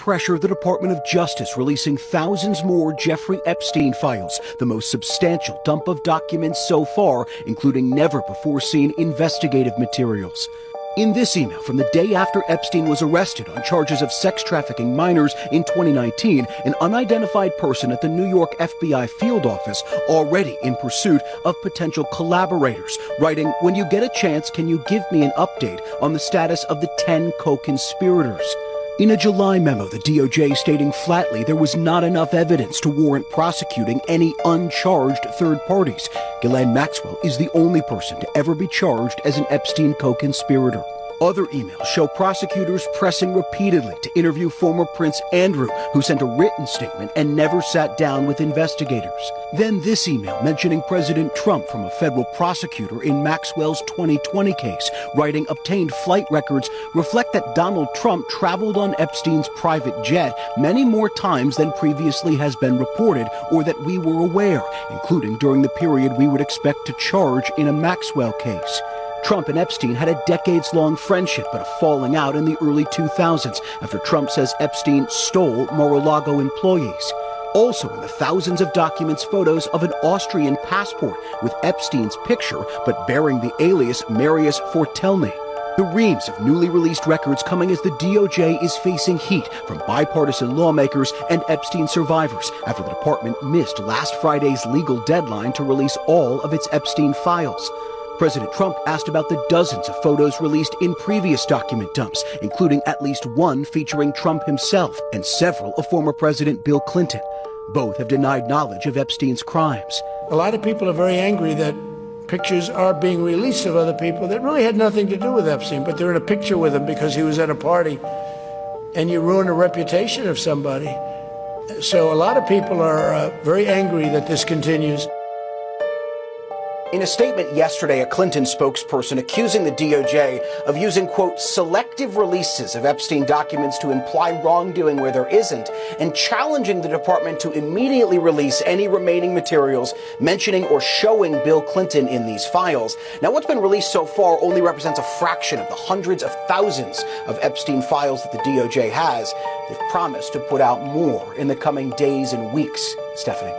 pressure the Department of Justice releasing thousands more Jeffrey Epstein files, the most substantial dump of documents so far, including never-before-seen investigative materials. In this email from the day after Epstein was arrested on charges of sex trafficking minors in 2019, an unidentified person at the New York FBI field office already in pursuit of potential collaborators, writing, "When you get a chance, can you give me an update on the status of the 10 co-conspirators?" In a July memo, the DOJ stating flatly there was not enough evidence to warrant prosecuting any uncharged third parties. Ghislaine Maxwell is the only person to ever be charged as an Epstein co-conspirator. Other emails show prosecutors pressing repeatedly to interview former Prince Andrew, who sent a written statement and never sat down with investigators. Then this email mentioning President Trump from a federal prosecutor in Maxwell's 2020 case, writing obtained flight records reflect that Donald Trump traveled on Epstein's private jet many more times than previously has been reported or that we were aware, including during the period we would expect to charge in a Maxwell case. Trump and Epstein had a decades-long friendship, but a falling out in the early 2000s after Trump says Epstein stole Mar-a-Lago employees. Also in the thousands of documents, photos of an Austrian passport with Epstein's picture, but bearing the alias Marius Fortelny. The reams of newly released records coming as the DOJ is facing heat from bipartisan lawmakers and Epstein survivors after the department missed last Friday's legal deadline to release all of its Epstein files. President Trump asked about the dozens of photos released in previous document dumps, including at least one featuring Trump himself and several of former President Bill Clinton. Both have denied knowledge of Epstein's crimes. A lot of people are very angry that pictures are being released of other people that really had nothing to do with Epstein, but they're in a picture with him because he was at a party, and you ruin the reputation of somebody. So a lot of people are very angry that this continues. In a statement yesterday, a Clinton spokesperson accusing the DOJ of using, quote, selective releases of Epstein documents to imply wrongdoing where there isn't, and challenging the department to immediately release any remaining materials mentioning or showing Bill Clinton in these files. Now, what's been released so far only represents a fraction of the hundreds of thousands of Epstein files that the DOJ has. They've promised to put out more in the coming days and weeks. Stephanie.